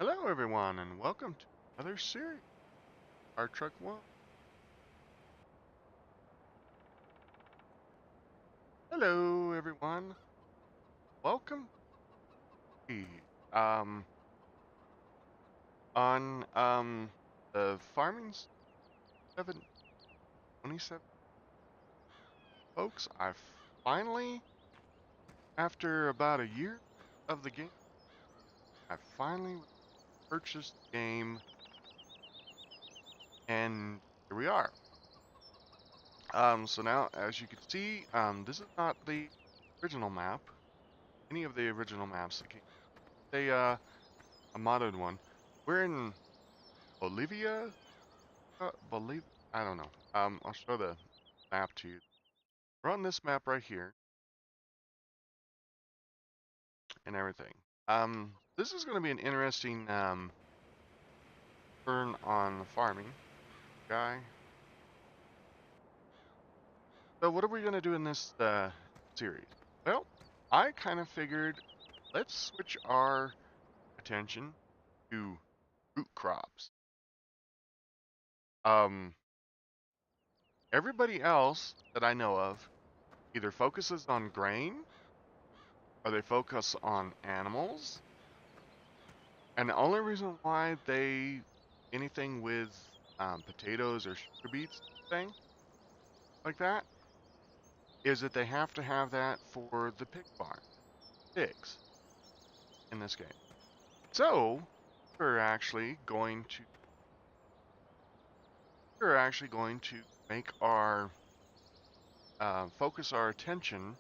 Hello everyone and welcome to another series, Hardtruck1. Hello everyone, welcome to on the Farming 727 folks. I finally, after about a year of the game, I finally purchased the game and here we are. So now as you can see, this is not the original map, any of the original maps that came. A modded one. We're in Bolivia? Bolivia? I don't know. I'll show the map to you. We're on this map right here and everything. This is going to be an interesting turn on farming, guy. So what are we going to do in this series? Well, I kind of figured let's switch our attention to root crops. Um, Everybody else that I know of either focuses on grain or they focus on animals. And the only reason why anything with potatoes or sugar beets thing like that is that they have to have that for the pig farm, pigs in this game. So we're actually going to make our focus our attention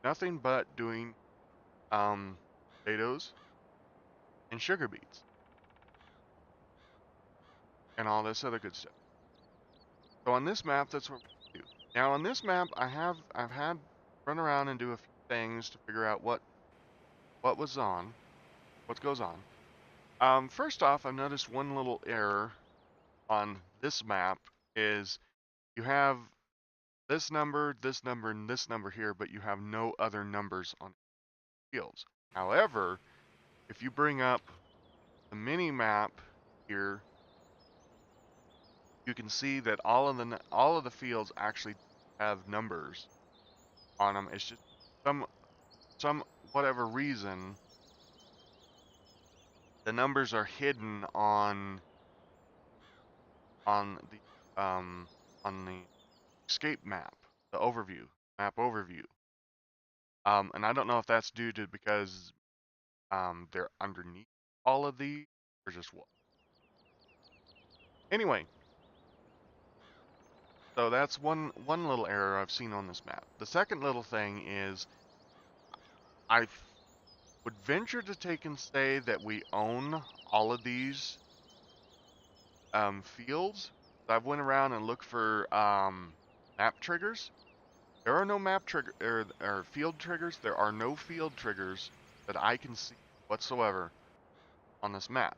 nothing but doing potatoes and sugar beets and all this other good stuff. So on this map, that's what we do. Now on this map, I've had run around and do a few things to figure out what goes on. First off, I've noticed one little error on this map is you have this number, and this number here, but you have no other numbers on fields. However, if you bring up the mini map here, you can see that all of the fields actually have numbers on them. It's just some whatever reason the numbers are hidden on the on the escape map, the map overview. And I don't know if that's due to because they're underneath all of these or just what. Anyway, so that's one little error I've seen on this map. The second little thing is I would venture to take and say that we own all of these fields. I've went around and looked for map triggers. There are no map trigger or field triggers. There are no field triggers that I can see whatsoever on this map.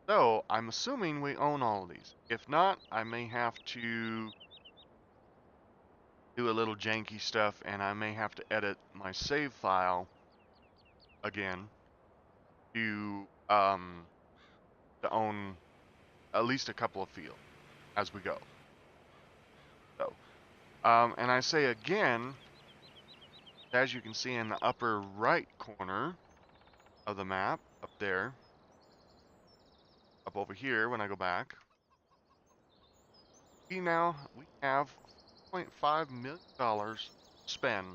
So I'm assuming we own all of these. If not, I may have to do a little janky stuff and I may have to edit my save file again to own at least a couple of fields as we go. So and I say again, as you can see in the upper right corner of the map, up there, up over here when I go back, we have $0.5 million spend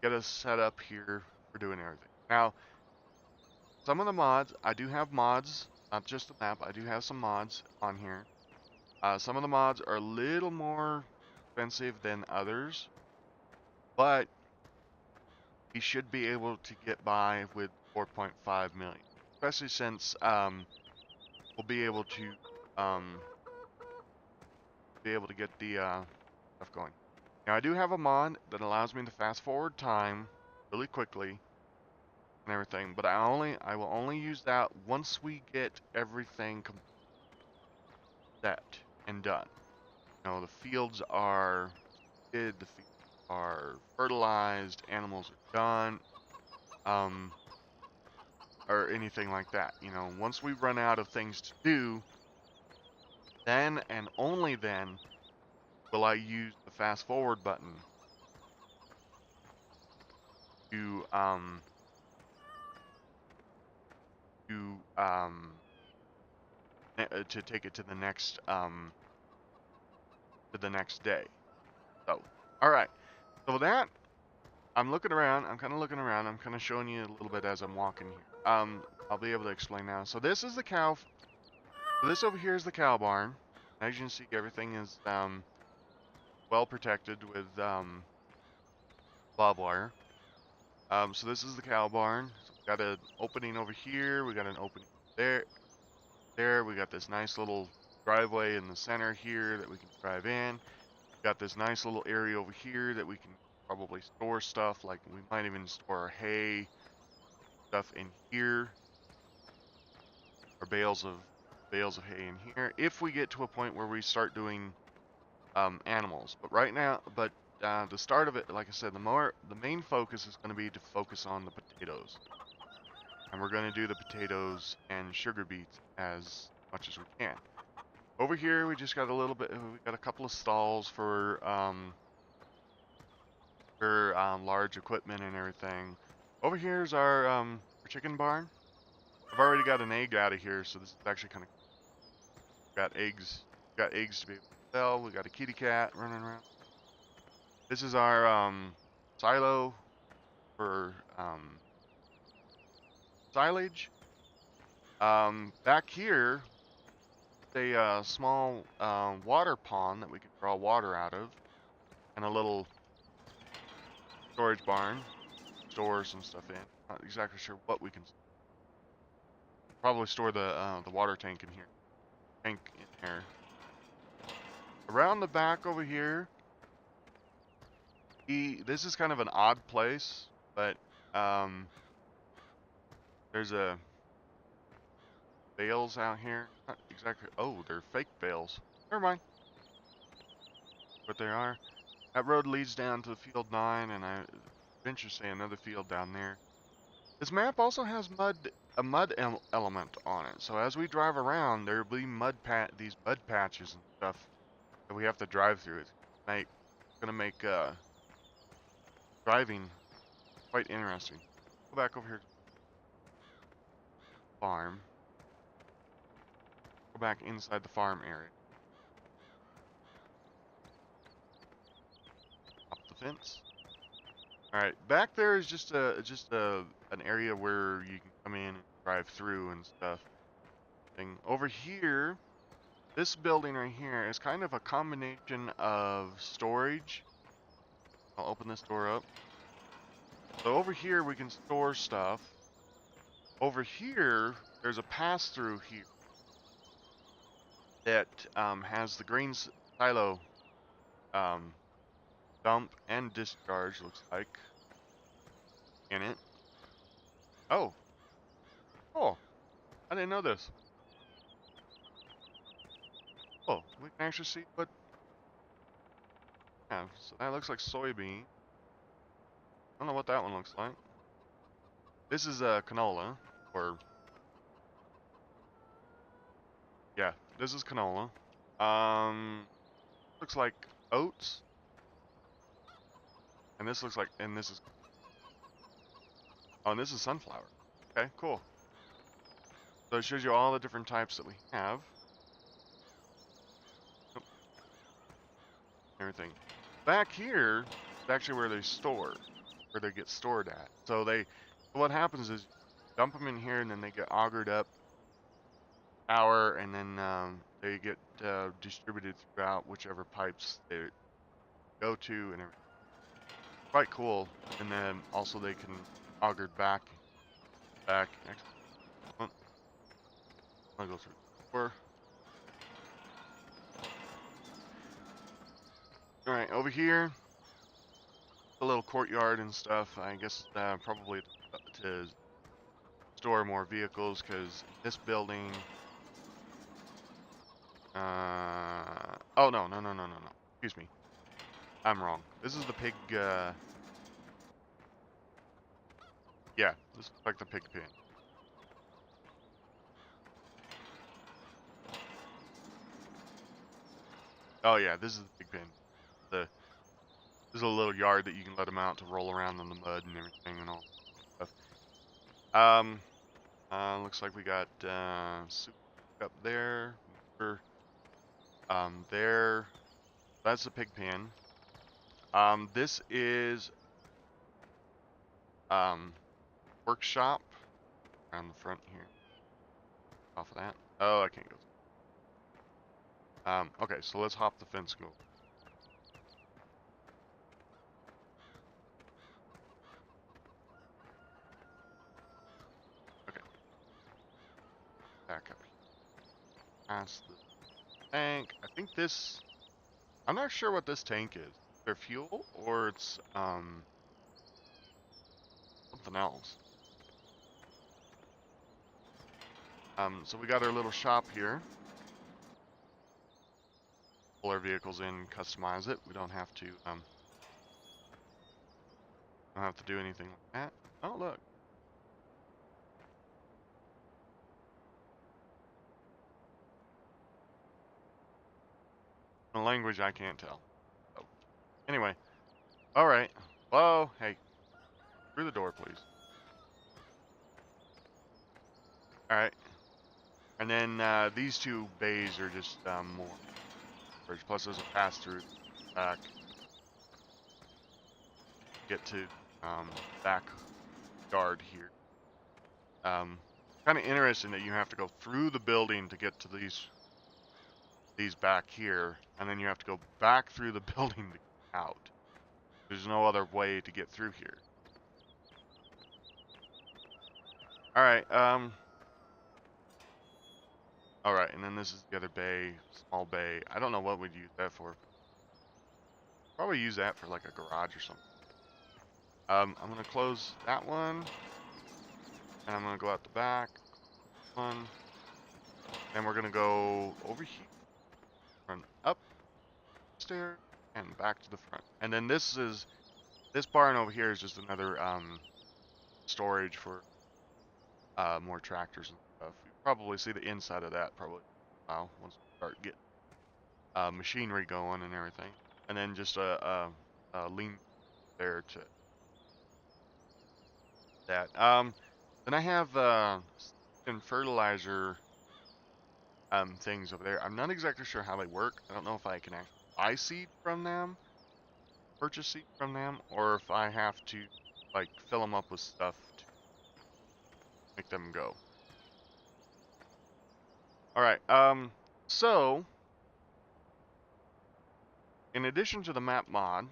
get us set up here for doing everything. Now, some of the mods, I do have mods, not just the map, I do have some mods on here. Some of the mods are a little more expensive than others, but we should be able to get by with 4.5 million, especially since we'll be able to get the stuff going. Now I do have a mod that allows me to fast forward time really quickly and everything, but I will only use that once we get everything set and done. You know, the fields are seeded, the fields are fertilized, animals are done. or anything like that. You know, once we run out of things to do, then and only then will I use the fast forward button to to um to take it to the next day. So, all right. So with that, I'm looking around. I'm kind of looking around. I'm kind of showing you a little bit as I'm walking here. I'll be able to explain now. So this is the cow. So this over here is the cow barn. As you can see, everything is well protected with barbed wire. So this is the cow barn. So we got an opening over here. We got an opening there. There. We got this nice little driveway in the center here that we can drive in. We got this nice little area over here that we can probably store stuff. Like we might even store our hay stuff in here, or bales of hay in here. If we get to a point where we start doing animals, but right now, the start of it, like I said, the main focus is going to be to focus on the potatoes. And we're going to do the potatoes and sugar beets as much as we can. Over here, we just got a little bit, we got a couple of stalls for large equipment and everything. Over here is our chicken barn. I've already got an egg out of here, so this is actually kind of got eggs. Got eggs to be able to sell. We got a kitty cat running around. This is our silo for silage. Back here, a small water pond that we can draw water out of, and a little storage barn, store some stuff in. Not exactly sure what we can. Probably store the water tank in here. Around the back over here, this is kind of an odd place, but there's a bales out here. Not exactly. Oh, they're fake bales. Never mind. But they are. That road leads down to field 9, and I venture to say another field down there. This map also has a mud element on it. So as we drive around, there will be these mud patches and stuff that we have to drive through. It's gonna make driving quite interesting. Go back over here to the farm. Go back inside the farm area. Up the fence. All right, back there is just an area where you can come in and drive through and stuff. Over here, this building right here is kind of a combination of storage. I'll open this door up. So over here we can store stuff. Over here, there's a pass-through here that has the grain silo dump and discharge, looks like, in it. Oh. Oh. I didn't know this. Oh, we can actually see what... Yeah, so that looks like soybean. I don't know what that one looks like. This is canola, or... Yeah, this is canola. Looks like oats. And this looks like... And this is... Oh, and this is sunflower. Okay, cool. So it shows you all the different types that we have. Oh. Everything. Back here is actually where they store, where they get stored at. So what happens is, dump them in here and then they get augered up, power, and then they get distributed throughout whichever pipes they go to and everything. Quite cool. And then also they can auger back. Next. I'll go through the door. Alright, over here, a little courtyard and stuff. I guess probably to store more vehicles, because this building... oh, no. Excuse me. I'm wrong. This is the pig... Yeah, this looks like the pig pen. Oh yeah, this is the big pen. This is a little yard that you can let them out to roll around in the mud and everything and all that stuff. Looks like we got soup up there. There. That's the pig pen. This is workshop around the front here. Off of that. Oh, I can't go. Okay, so let's hop the fence and go. Okay, back up here. Past the tank. I think this. I'm not sure what this tank is. Either fuel or it's something else. So we got our little shop here. Pull our vehicles in, customize it. We don't have to do anything like that. Oh look. A language I can't tell. So, anyway. Alright. Whoa, hey. Through the door, please. Alright. And then these two bays are just more storage. Plus there's a pass through back. Get to back yard here. Kind of interesting that you have to go through the building to get to these back here, and then you have to go back through the building to get out. There's no other way to get through here. Alright, alright, and then this is the other bay, small bay. I don't know what we'd use that for. Probably use that for like a garage or something. I'm gonna close that one, and I'm gonna go out the back one, and we're gonna go over here, run up stairs, and back to the front. And then this barn over here is just another storage for more tractors and stuff. You probably see the inside of that probably once we start getting machinery going and everything. And then just a lean there to that. Then I have some fertilizer things over there. I'm not exactly sure how they work. I don't know if I can actually buy seed from them, purchase seed from them, or if I have to like fill them up with stuff to make them go. All right. So in addition to the map mod,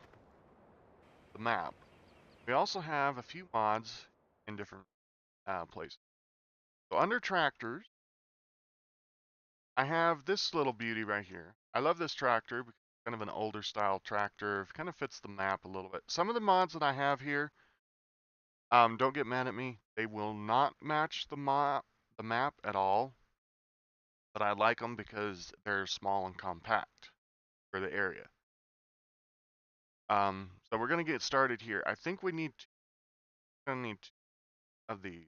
the map, we also have a few mods in different places. So under tractors, I have this little beauty right here. I love this tractor because it's kind of an older style tractor. It kind of fits the map a little bit. Some of the mods that I have here, don't get mad at me. They will not match the map at all. But I like them because they're small and compact for the area. So we're gonna get started here. I think we need gonna need two of these.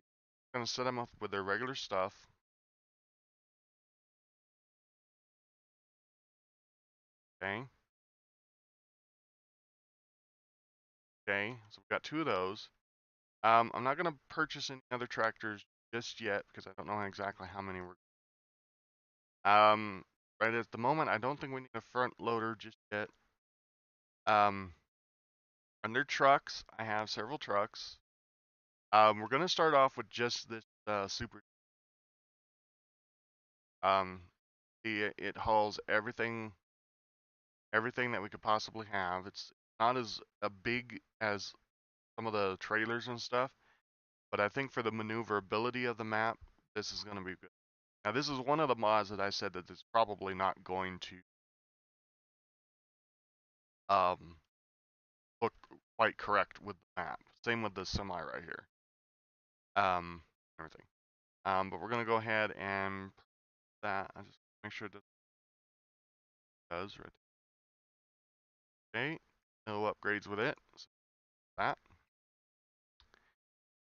Gonna set them up with their regular stuff. Okay. Okay. So we've got two of those. I'm not gonna purchase any other tractors just yet because I don't know exactly how many we're. Right at the moment, I don't think we need a front loader just yet. Under trucks, I have several trucks. We're gonna start off with just this super. It hauls everything that we could possibly have. It's not as big as some of the trailers and stuff, but I think for the maneuverability of the map, this is going to be good. Now, this is one of the mods that I said that is probably not going to look quite correct with the map. Same with the semi right here. Everything. But we're going to go ahead and that. I just make sure that it does right. Okay. No upgrades with it. So that.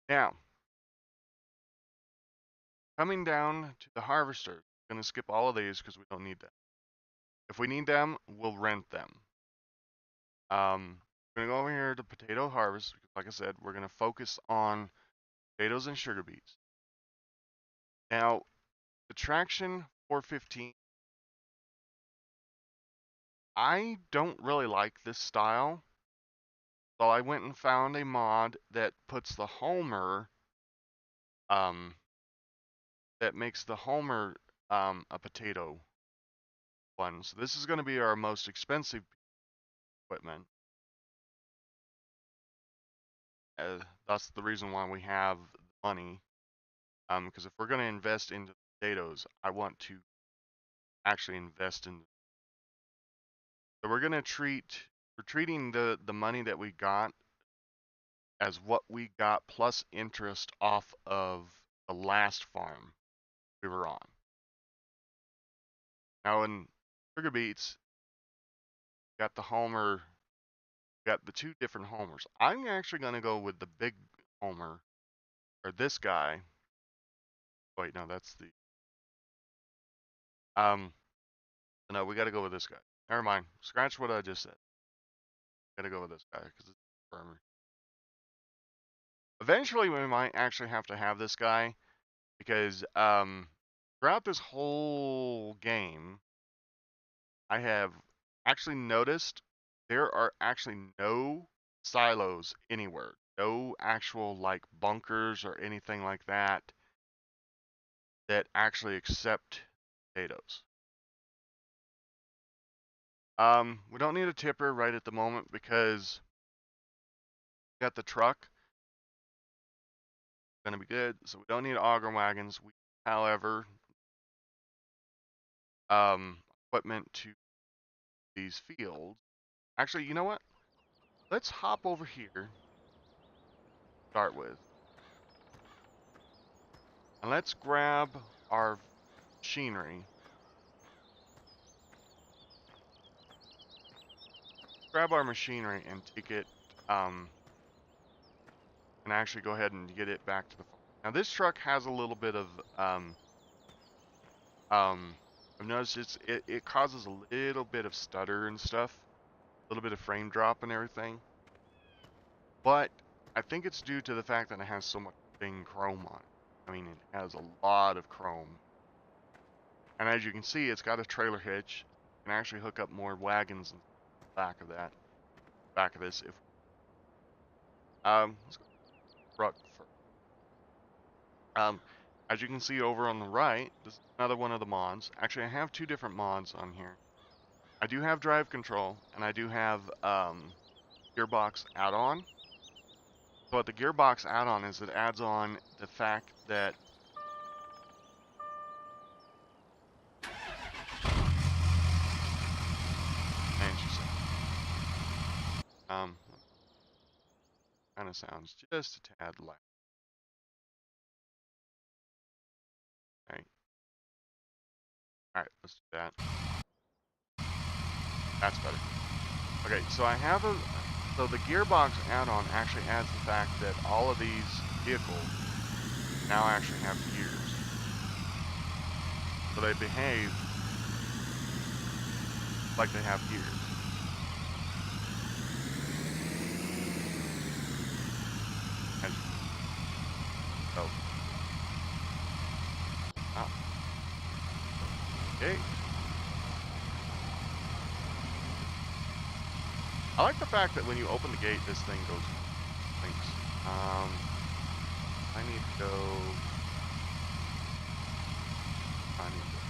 Now, coming down to the harvester. I'm going to skip all of these because we don't need that. If we need them, we'll rent them. We're gonna go over here to potato harvest. Like I said, we're gonna focus on potatoes and sugar beets. Now, the traction 415, I don't really like this style. So I went and found a mod that puts the Homer, that makes the Homer a potato one. So this is going to be our most expensive equipment. That's the reason why we have money. Because if we're going to invest into potatoes, I want to actually invest in. So we're treating the money that we got as what we got plus interest off of the last farm we were on. Now in sugar beets, got the Homer, got the two different Homers. I'm actually going to go with the big Homer, or this guy. Wait, no, that's the, no, we got to go with this guy. Never mind. Scratch what I just said. Got to go with this guy because it's firmer. Eventually, we might actually have to have this guy because throughout this whole game, I have actually noticed there are actually no silos anywhere. No actual like bunkers or anything like that that actually accept potatoes. We don't need a tipper right at the moment because we got the truck. Gonna be good. So we don't need auger wagons. We, however, equipment to these fields. Actually, you know what? Let's hop over here. Start with. And let's grab our machinery. Grab our machinery and take it, and actually go ahead and get it back to the farm. Now this truck has a little bit of, I've noticed it causes a little bit of stutter and stuff, a little bit of frame drop and everything. But I think it's due to the fact that it has so much dang chrome on it. I mean, it has a lot of chrome. And as you can see, it's got a trailer hitch. You can actually hook up more wagons in the back of that. Back of this. If let's go truck first. As you can see over on the right, this is another one of the mods. Actually, I have two different mods on here. I do have drive control, and I do have gearbox add-on. So what the gearbox add-on is, it adds on the fact that kind of sounds just a tad loud. Alright, let's do that. That's better. Okay, so so the gearbox add-on actually adds the fact that all of these vehicles now actually have gears. So they behave like they have gears. Oh. Oh. Okay. I like the fact that when you open the gate, this thing goes. Thanks. I need to go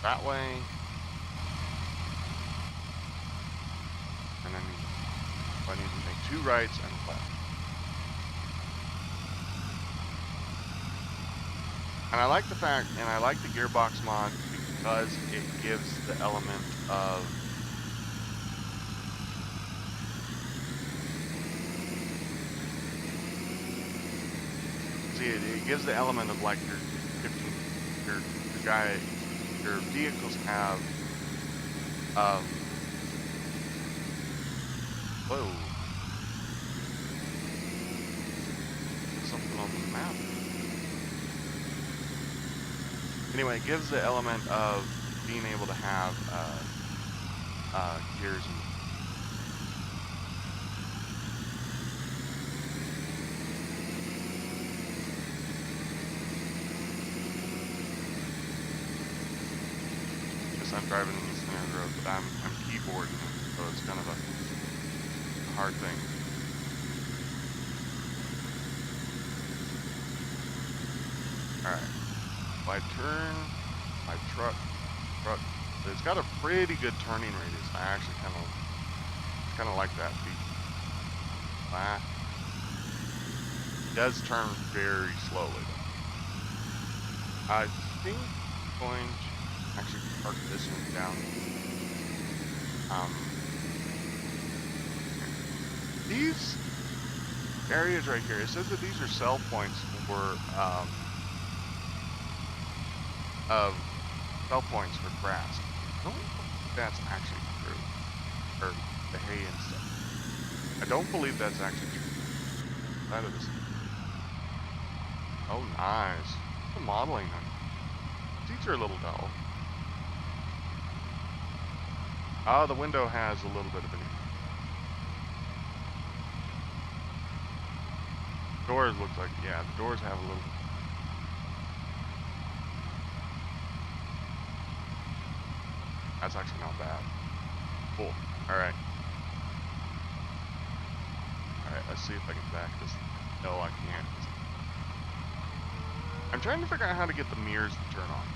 that way. And I need to make two rights and a left. And I like the fact, and I like the gearbox mod because it gives the element of it gives the element of like your vehicles have whoa, something on the map. Anyway, it gives the element of being able to have gears and I'm driving in the center of the road, but I'm keyboarding it, so it's kind of a hard thing. Alright. If I turn my truck, it's got a pretty good turning radius. I actually kind of like that feature. It does turn very slowly though. I think I'm going to actually park this one down. These areas right here, it says that these are sell points for grass. I don't think that's actually true, or the hay and stuff. I don't believe that's actually true. Out of this. Oh, nice. The modeling on it. Seats are a little dull. Ah, the window has a little bit of an. Doors look like, yeah, the doors have a little. That's actually not bad. Cool. Alright. Alright, let's see if I can back this. No, I can't. I'm trying to figure out how to get the mirrors to turn on.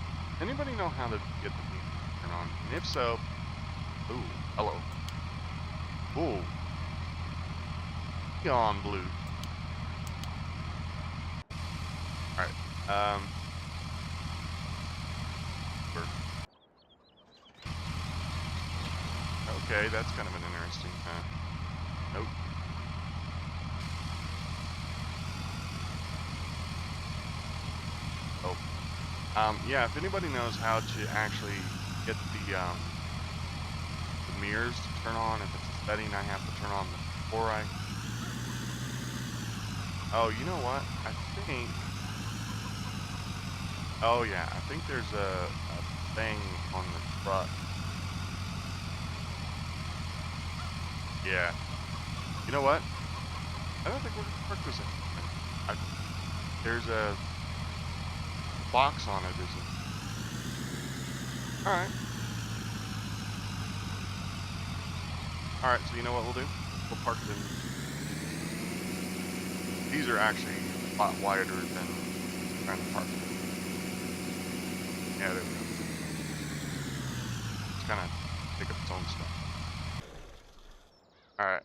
Anybody know how to get the mirrors to turn on? And if so, ooh, hello. Ooh. Neon blue. Alright, okay, that's kind of an interesting, note. Oh. Yeah, if anybody knows how to actually get the mirrors to turn on, if it's a setting I have to turn on before I... Oh, you know what? I think... Oh, yeah, I think there's a thing on the truck. Yeah. You know what? I don't think we're going to park this in. There's a box on it, isn't it? Alright. Alright, so you know what we'll do? We'll park it in. These are actually a lot wider than trying to park it. Yeah, there we go. It's kind of pick up its own stuff. Alright.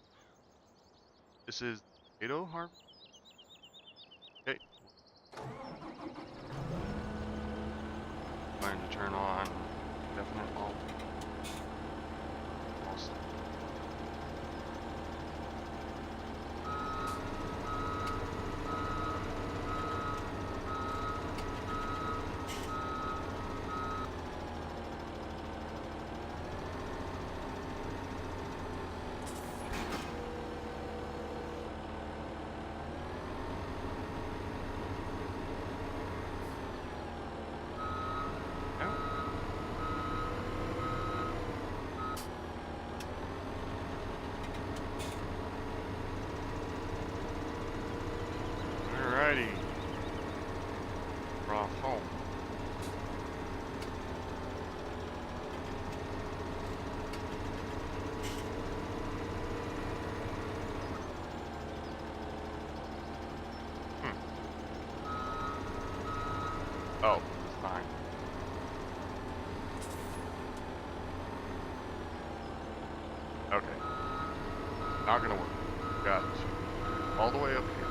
This is potato harvest. Okay. Going to turn on definite all. Awesome. We're off home. Oh, it's fine. Okay. Not gonna work. Got it. All the way up here.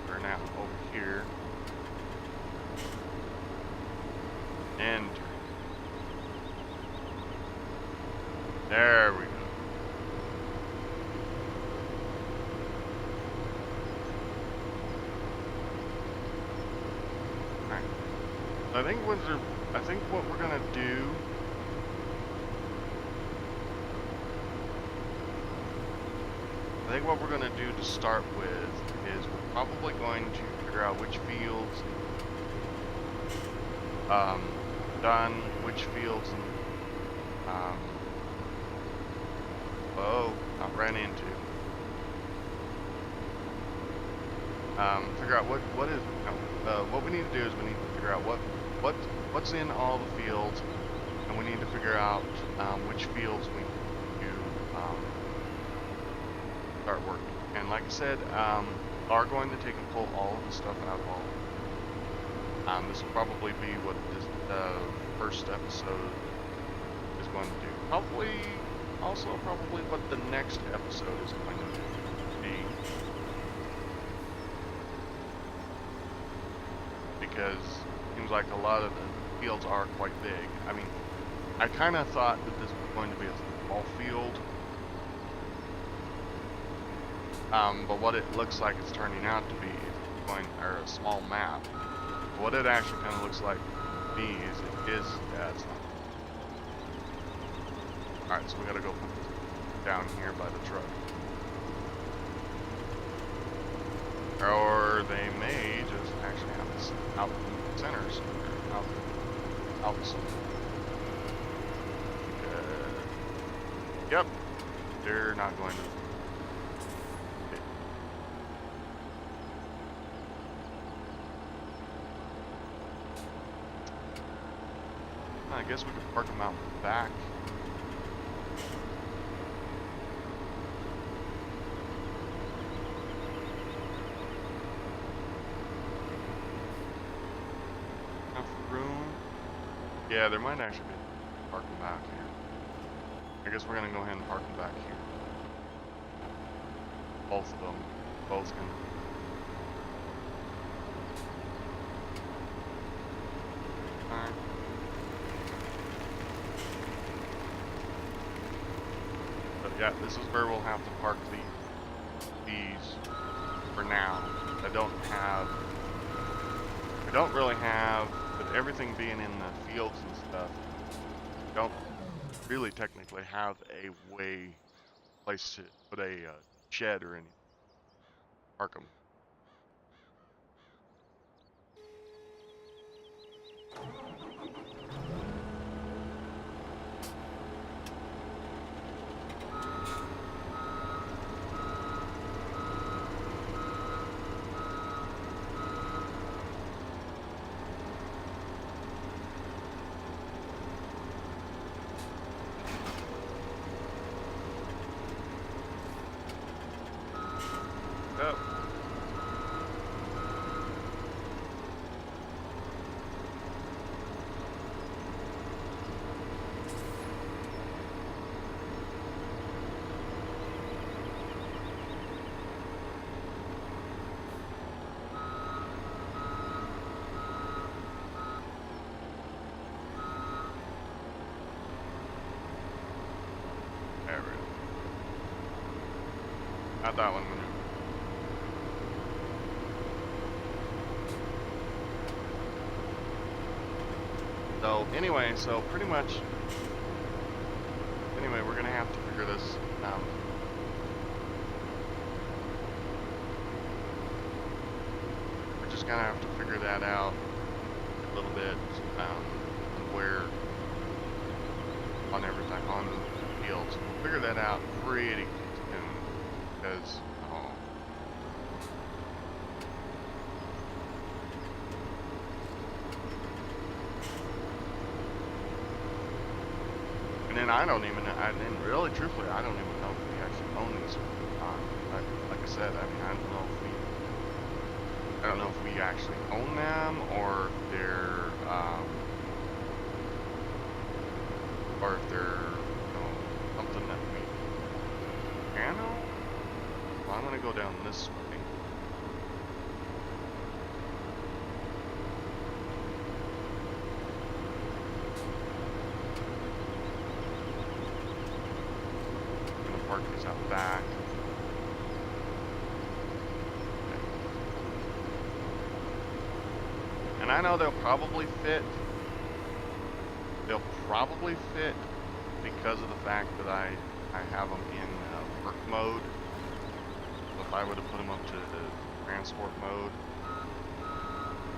We're now over here. And there we go. Alright. I think what we're gonna do to start with is we're probably going to figure out which fields done, which fields, and oh, not ran into. Figure out what is what we need to do is we need to figure out what's in all the fields, and we need to figure out which fields we need to start working. And like I said, are going to take and pull all of the stuff out of all. This will probably be what this first episode is going to do. Probably what the next episode is going to be. Because it seems like a lot of the fields are quite big. I mean, I kind of thought that this was going to be a small field. But what it looks like it's turning out to be is a small map. What it actually kind of looks like to me is it's not. Alright, so we gotta go down here by the truck. Or they may just actually have this out in the centers. Out yep. They're not going to. I guess we could park them out back. Enough room? Yeah, there might actually be parking back here. I guess we're gonna go ahead and park them back here. Both of them. Both can. Alright. Yeah, this is where we'll have to park these for now. I don't really have, with everything being in the fields and stuff, I don't really technically have a place to put a shed or anything. Park them. Yep. There we go. Not that one. So anyway, so pretty much, anyway, we're gonna have to figure this out. We're just gonna have to figure that out a little bit, where on everything, on the fields. We'll figure that out pretty soon, because, and then I don't even, really truthfully, I don't even know if we actually own these. Like I said, I mean, I don't know if we actually own them, or if they're, something that we can own. Well, I'm gonna go down this way. Park these out back. Okay. And I know they'll probably fit. They'll probably fit because of the fact that I have them in work mode. So if I would have put them up to the transport mode,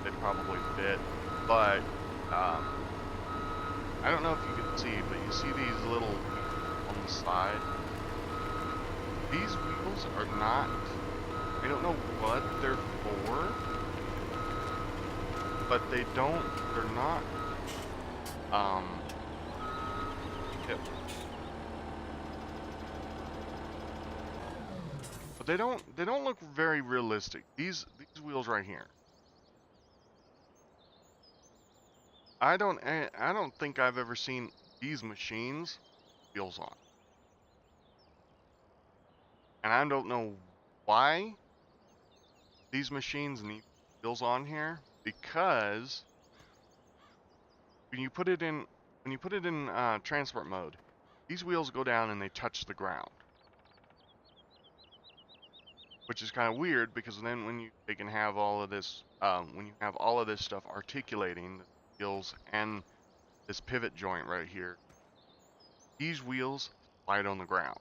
they'd probably fit. But I don't know if you can see, but you see these little wheels on the side. These wheels are not, I don't know what they're for, but they're not, yep. But they don't look very realistic. These wheels right here. I don't think I've ever seen these machines wheels on. And I don't know why these machines need wheels on here, because when you put it in transport mode, these wheels go down and they touch the ground. Which is kind of weird, because then when they can have all of this, when you have all of this stuff articulating, the wheels and this pivot joint right here, these wheels slide on the ground.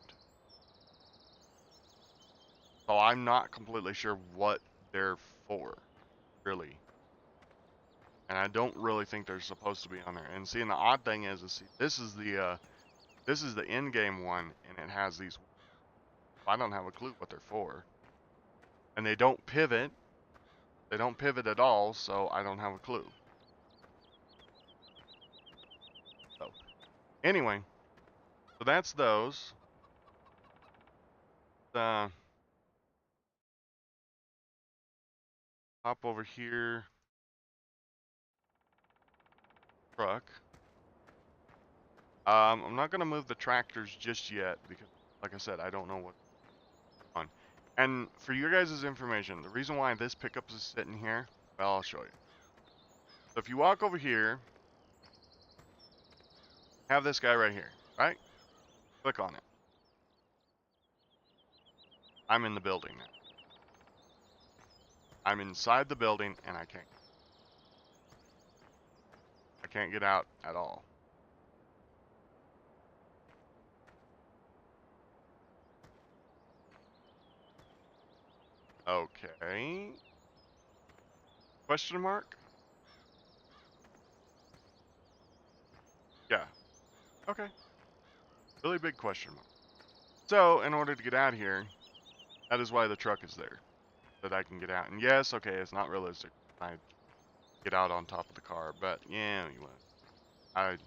So I'm not completely sure what they're for, really. And I don't really think they're supposed to be on there. And see, and the odd thing is see, this is the in-game one, and it has these. I don't have a clue what they're for. And they don't pivot. They don't pivot at all, so I don't have a clue. So, anyway, so that's those. Hop over here. Truck. I'm not gonna move the tractors just yet, because, like I said, I don't know what's on. And for your guys' information, the reason why this pickup is sitting here, well, I'll show you. So if you walk over here, have this guy right here, right? Click on it. I'm in the building now. I'm inside the building, and I can't get out at all. Okay. Question mark? Yeah. Okay. Really big question mark. So, in order to get out here, that is why the truck is there. That I can get out. And yes, okay, it's not realistic. I get out on top of the car, but yeah, I'm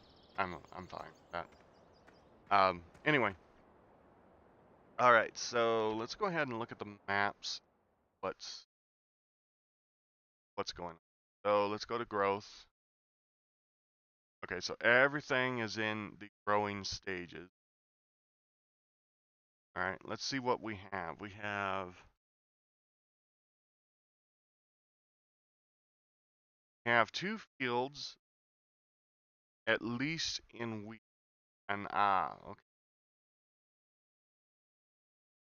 fine with that. Anyway. Alright, so let's go ahead and look at the maps. What's going on. So let's go to growth. Okay, so everything is in the growing stages. Alright, let's see what we have. We have two fields at least in wheat. And okay.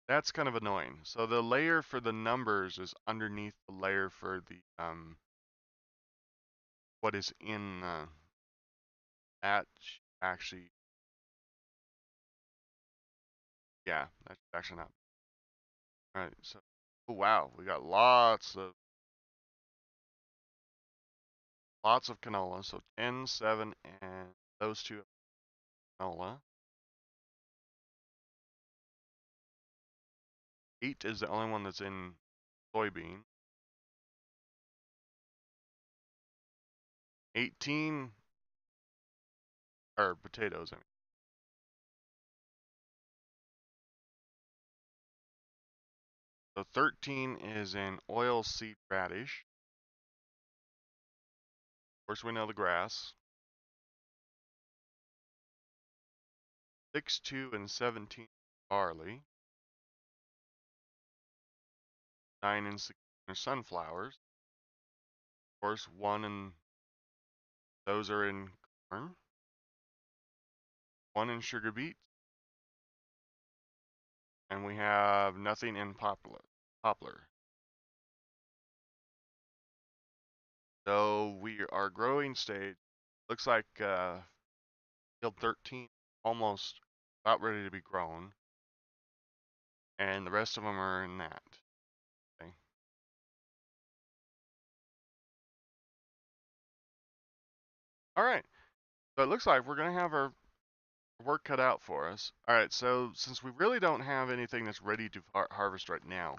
That's kind of annoying. So the layer for the numbers is underneath the layer for the what is in that actually, yeah, that's actually not. All right, so oh wow, we got lots of canola. So 10, 7, and those two canola. 8 is the only one that's in soybean. 18 are potatoes. I mean. So 13 is in oilseed radish. Of course, we know the grass. 6, 2, and 17 barley. 9 and 16 are sunflowers. Of course, 1 and those are in corn. 1 in sugar beet. And we have nothing in poplar. So our growing stage looks like field 13 almost about ready to be grown. And the rest of them are in that. Okay. All right. So it looks like we're going to have our work cut out for us. All right, so since we really don't have anything that's ready to harvest right now,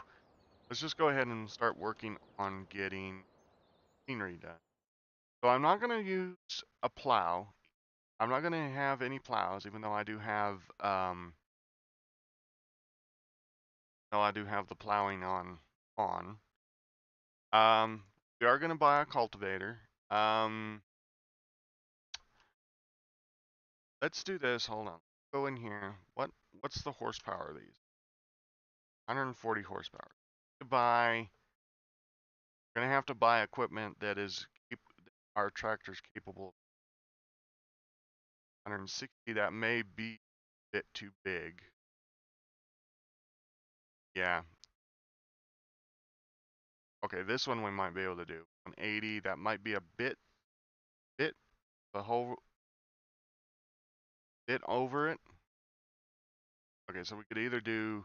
let's just go ahead and start working on getting machinery done. So I'm not going to use a plow. I'm not going to have any plows, even though I do have the plowing on. We are going to buy a cultivator. Let's do this. Hold on. Go in here. What's the horsepower of these? 140 horsepower. We're gonna have to buy equipment that is our tractor's capable. 160. That may be a bit too big. Yeah. Okay, this one we might be able to do. 180. That might be a bit the whole bit over it. Okay, so we could either do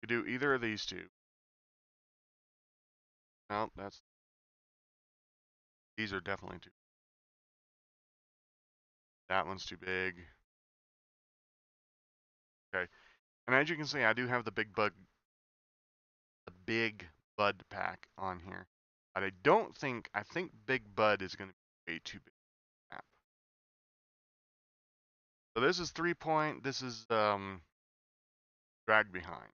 either of these two. No, these are definitely too. That one's too big. Okay, and as you can see, I do have the big bud pack on here, but I think Big Bud is going to be way too big for the map. So this is 3-point. This is drag behind.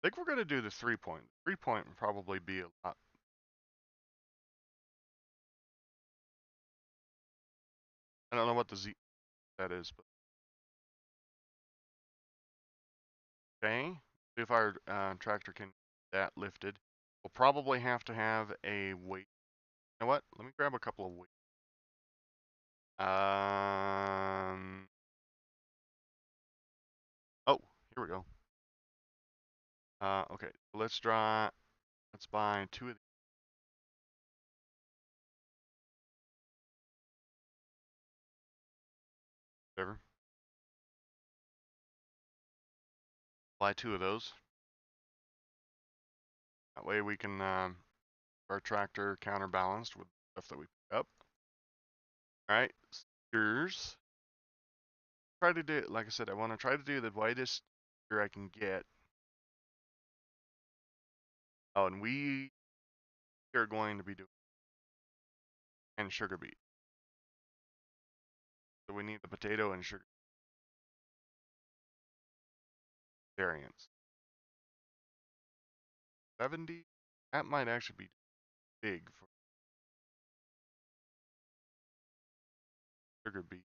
I think we're going to do the 3-point. 3-point would probably be a lot. I don't know what the Z that is, but okay. See if our tractor can get that lifted. We'll probably have to have a weight. You know what? Let me grab a couple of weights. Oh, here we go. Okay, let's buy 2 of these. Whatever. Buy 2 of those. That way we can our tractor counterbalanced with stuff that we pick up. All right, steers. Try to do, like I said, I want to try to do the widest steer I can get. Oh, and we are going to be doing and sugar beet. So we need the potato and sugar variants. 70. That might actually be big for sugar beet.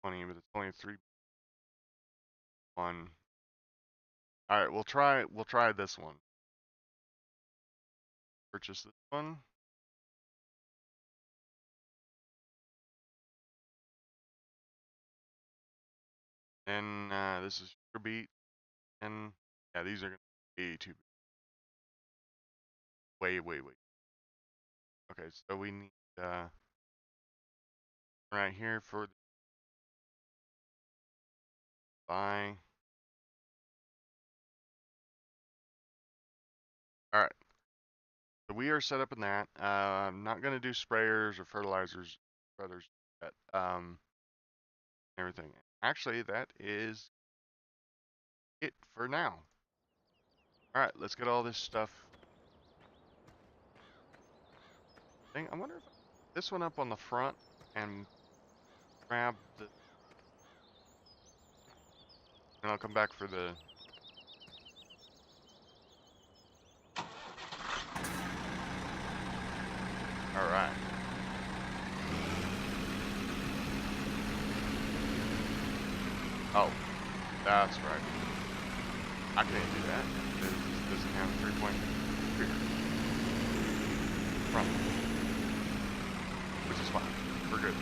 20, but it's only 3. 1. All right, we'll try this one. Purchase this one. And this is sugar beet. And yeah, these are going to be too big. Way. Okay, so we need right here for buy. All right. So we are set up in that. I'm not going to do sprayers or fertilizers, brothers, yet. Everything. Actually, that is it for now. All right, let's get all this stuff. I wonder if I put this one up on the front and grab the. And I'll come back for the. All right. Oh, that's right. I can't do that. It doesn't have a 3-point rear front, which is fine. We're good.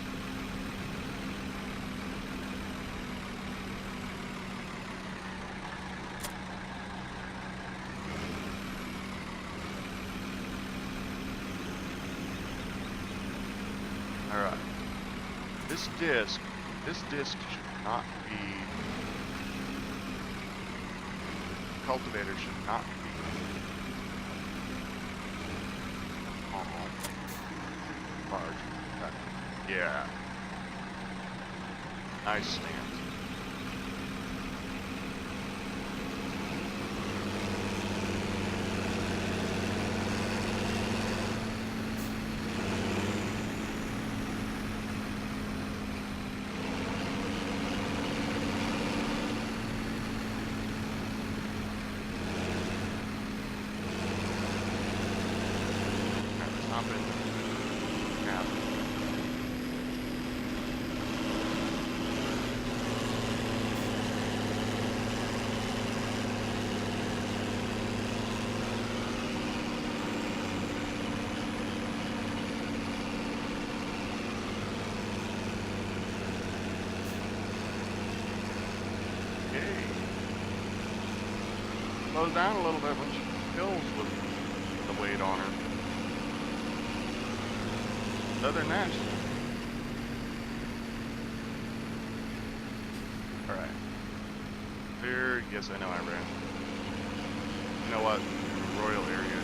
All right. This disc should not be. Cultivator should not be large. Yeah. Nice stance. Slows down a little bit when she fills with the weight on her. Other than that, alright. Clear. Yes, I know I ran. You know what? Royal area.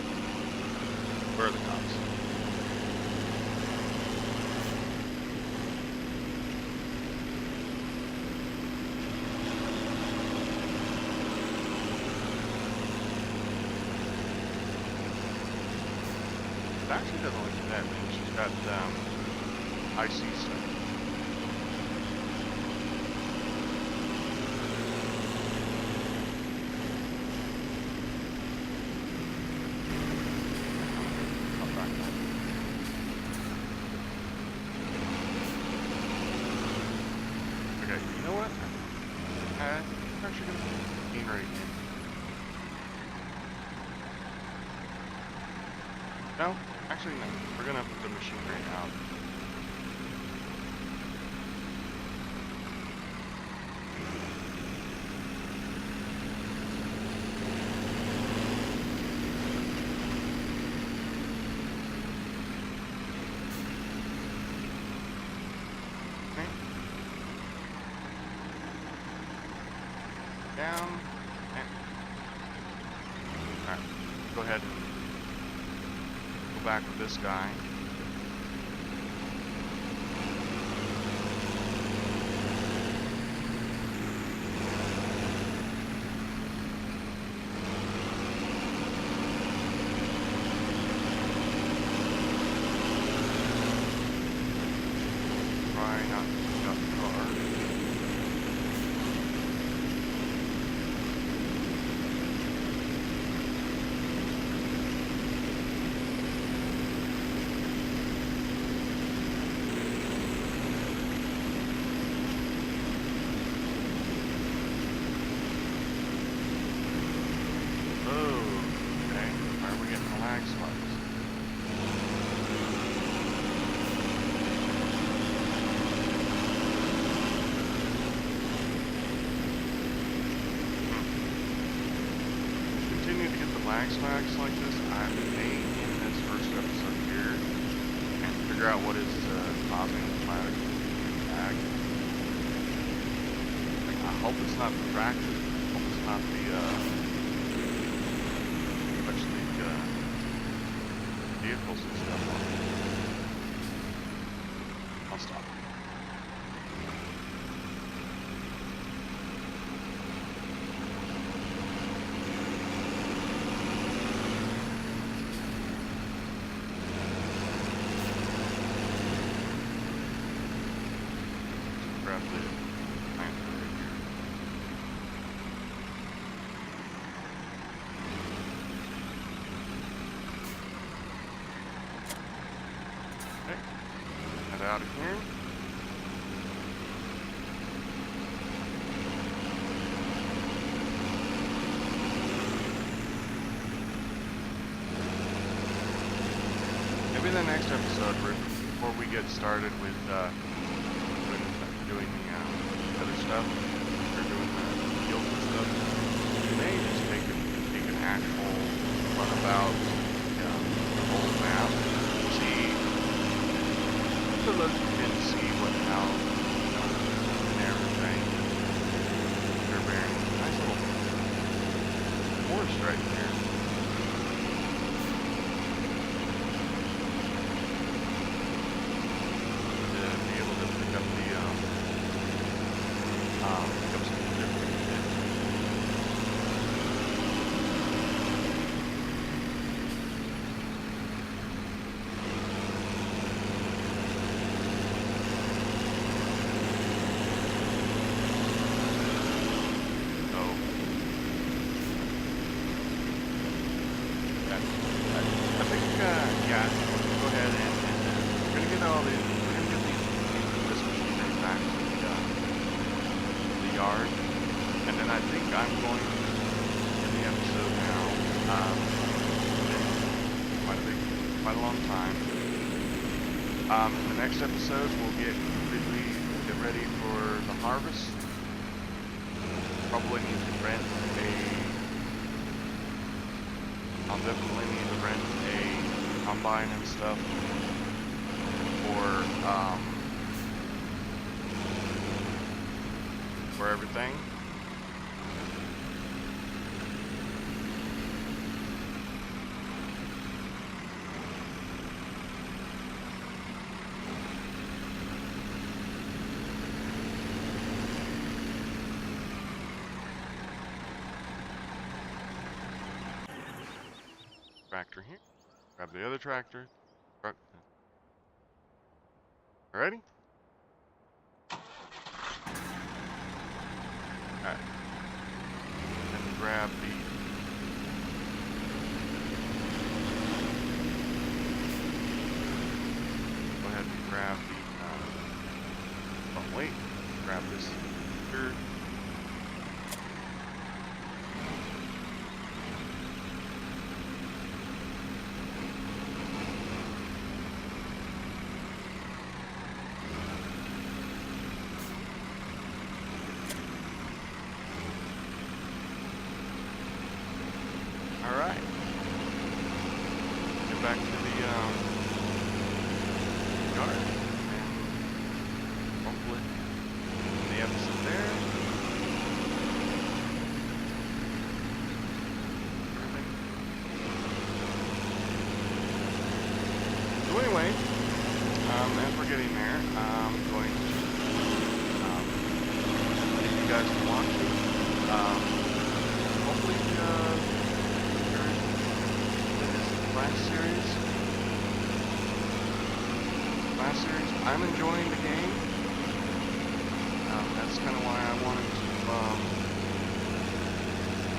Where are the cops? It actually doesn't look that bad. She's got IC stuff. Okay, you know what? I'm actually gonna put the right in. No? Actually, no. We're gonna put the machinery out. Okay. Down. And... Alright. Go ahead and back with this guy. Try not to pick up the car. Flags like this, I may in this first episode here and figure out what is causing the flag lag. Like, I hope it's not the tractor. I hope it's not the vehicles and stuff on it. I'll stop. Out of here. Maybe the next episode, before we get started with doing the other stuff, or doing the deals and stuff, we may just take an actual runabout the whole map, so that you can see what how and everything. They're very nice little forest right here. think I'm going to end the episode now. It's been quite a long time. In the next episode, we'll get ready for the harvest. Probably need to rent I'll definitely need to rent a combine and stuff for everything. Tractor here. Grab the other tractor. Truck. Ready? Alright. And grab the go ahead and grab the oh wait. Grab this here. Alright. Get back to the yard. And hopefully the episode there. Everything. So anyway, as we're getting there, I'm going to if you guys want to hopefully last series. I'm enjoying the game. That's kind of why I wanted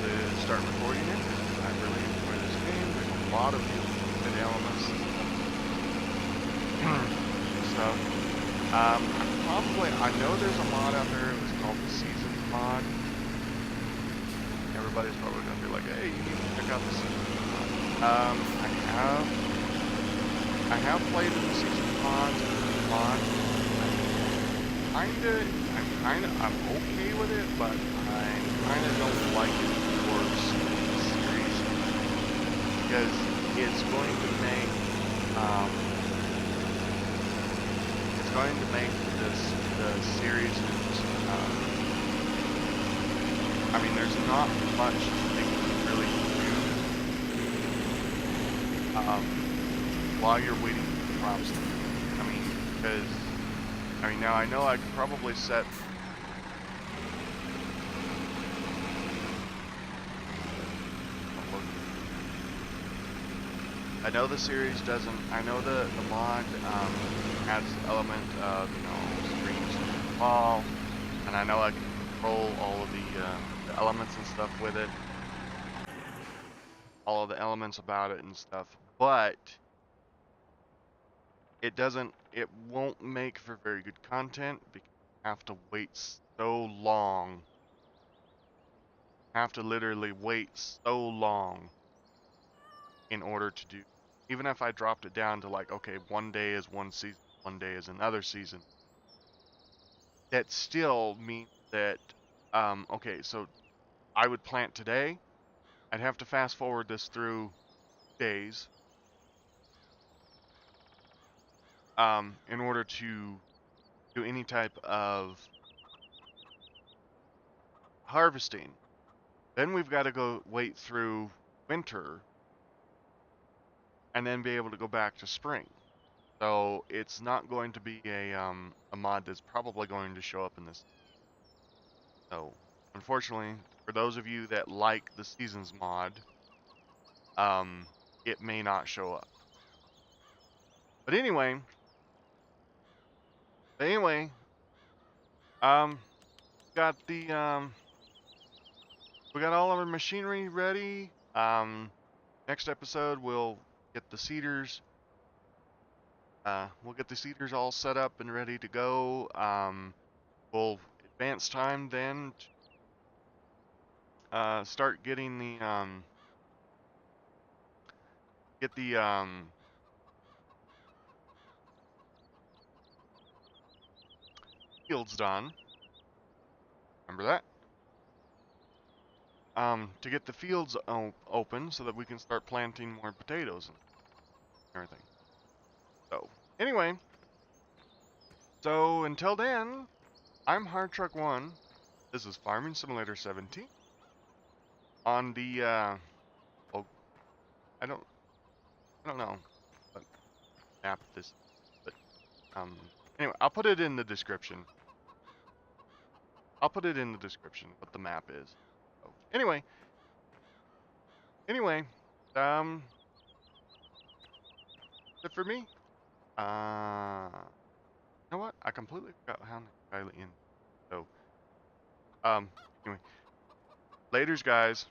to start recording it. I really enjoy this game. There's a lot of good elements and stuff. I know there's a mod out there. It's called the Seasons mod. Everybody's probably gonna be like, "Hey, you need to check out the Seasons mod." I have played with the Seasons mod. I'm okay with it, but I kinda don't like it towards the series because it's going to make the series. I mean, there's not much they can really do while you're waiting for the crops to come. I mean, because now I know I could probably set I know the series doesn't. I know the mod adds the element of streams and fall, and I know I can control all of the elements and stuff with it, all of the elements about it and stuff. But it doesn't. It won't make for very good content because you have to wait so long. Have to literally wait so long in order to do. Even if I dropped it down to like, okay, one day is one season, one day is another season, that still means that, okay, so I would plant today, I'd have to fast forward this through days, in order to do any type of harvesting. Then we've got to go wait through winter, and then be able to go back to spring. So it's not going to be a mod that's probably going to show up in this. So unfortunately, for those of you that like the Seasons mod, it may not show up. But anyway, got the we got all of our machinery ready. Next episode we'll get the seeders. We'll get the seeders all set up and ready to go. We'll advance time then start getting the fields done. Remember that? To get the fields open so that we can start planting more potatoes and everything. So, anyway, so until then, I'm Hardtruck1. This is Farming Simulator 17. On the, oh, I don't know what map this is, but, anyway, I'll put it in the description. I'll put it in the description what the map is. So, anyway, that's it for me. You know what? I completely forgot how to in. So, anyway, laters, guys.